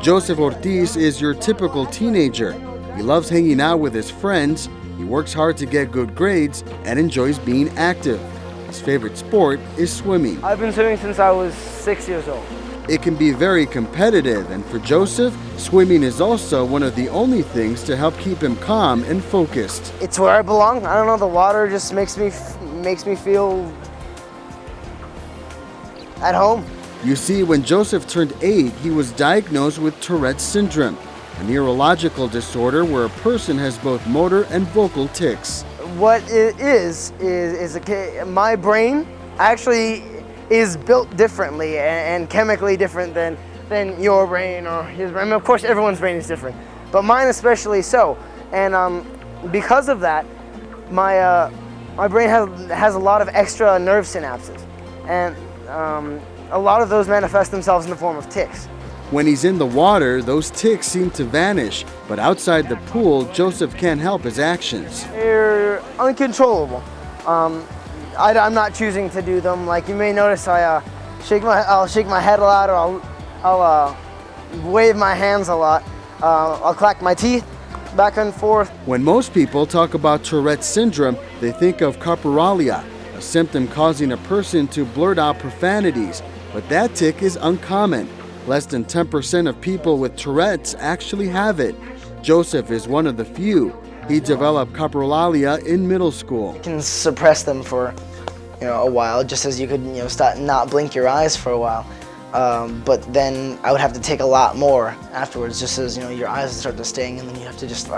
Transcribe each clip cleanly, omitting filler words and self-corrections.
Joseph Ortiz is your typical teenager. He loves hanging out with his friends, he works hard to get good grades, and enjoys being active. His favorite sport is swimming. I've been swimming since I was 6 years old. It can be very competitive, and for Joseph, swimming is also one of the only things to help keep him calm and focused. It's where I belong. I don't know, the water just makes me feel at home. You see, when Joseph turned 8, he was diagnosed with Tourette syndrome, a neurological disorder where a person has both motor and vocal tics. What it is my brain actually is built differently and chemically different than your brain or his brain. I mean, of course, everyone's brain is different, but mine especially so. And because of that, my brain has a lot of extra nerve synapses, and a lot of those manifest themselves in the form of tics. When he's in the water, those tics seem to vanish, but outside the pool, Joseph can't help his actions. They're uncontrollable. I'm not choosing to do them. Like you may notice, I'll shake my head a lot, or I'll wave my hands a lot. I'll clack my teeth back and forth. When most people talk about Tourette syndrome, they think of coprolalia, a symptom causing a person to blurt out profanities. But that tic is uncommon. Less than 10% of people with Tourette's actually have it. Joseph is one of the few. He developed coprolalia in middle school. You can suppress them for a while, just as you could start not blink your eyes for a while. But then I would have to take a lot more afterwards, just as your eyes would start to sting, and then you have to just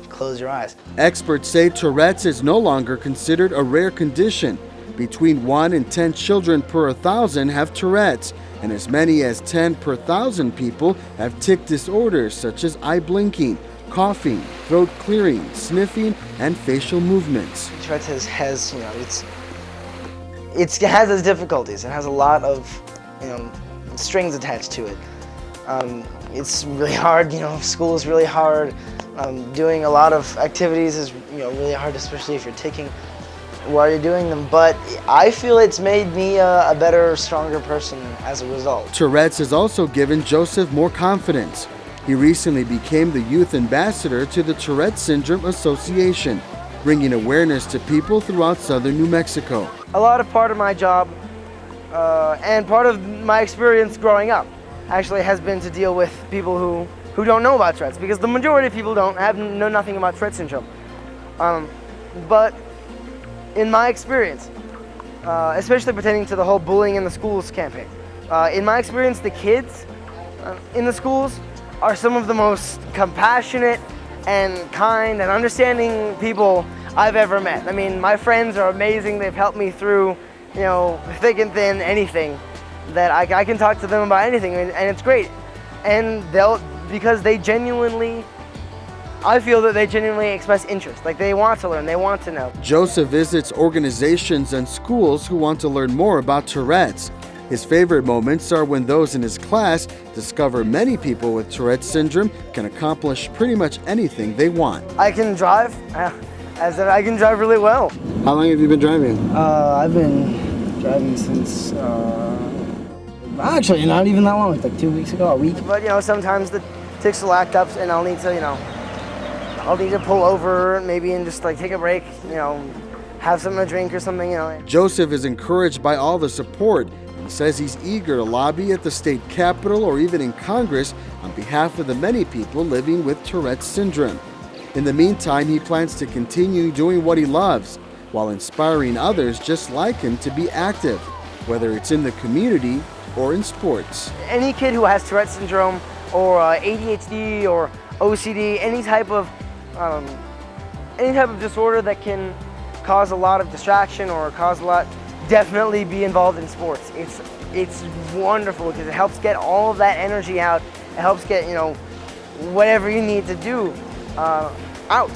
close your eyes. Experts say Tourette's is no longer considered a rare condition. Between 1 and 10 children per 1,000 have Tourette's, and as many as 10 per 1,000 people have tic disorders such as eye blinking, coughing, throat clearing, sniffing, and facial movements. Tourette's has it has its difficulties. It has a lot of strings attached to it. It's really hard. School is really hard. Doing a lot of activities is really hard, especially if you're ticking while you're doing them, but I feel it's made me a better, stronger person as a result. Tourette's has also given Joseph more confidence. He recently became the youth ambassador to the Tourette Syndrome Association, bringing awareness to people throughout southern New Mexico. A lot of part of my job and part of my experience growing up actually has been to deal with people who don't know about Tourette's, because the majority of people know nothing about Tourette syndrome. But in my experience, especially pertaining to the whole bullying in the schools campaign, in my experience, the kids in the schools are some of the most compassionate and kind and understanding people I've ever met. I mean, my friends are amazing. They've helped me through, thick and thin, anything that I can talk to them about anything, and it's great. And I feel that they genuinely express interest, like they want to learn, they want to know. Joseph visits organizations and schools who want to learn more about Tourette's. His favorite moments are when those in his class discover many people with Tourette syndrome can accomplish pretty much anything they want. I can drive, I can drive really well. How long have you been driving? I've bend driving since, actually not even that long, like 2 weeks ago, a week. But sometimes the tics will act up and I'll need to pull over maybe and just take a break, have something to drink or something, Joseph is encouraged by all the support and says he's eager to lobby at the state capitol or even in Congress on behalf of the many people living with Tourette syndrome. In the meantime, he plans to continue doing what he loves while inspiring others just like him to be active, whether it's in the community or in sports. Any kid who has Tourette syndrome or ADHD or OCD, any type of disorder that can cause a lot of distraction or cause a lot, definitely be involved in sports. It's wonderful because it helps get all of that energy out. It helps get whatever you need to do out.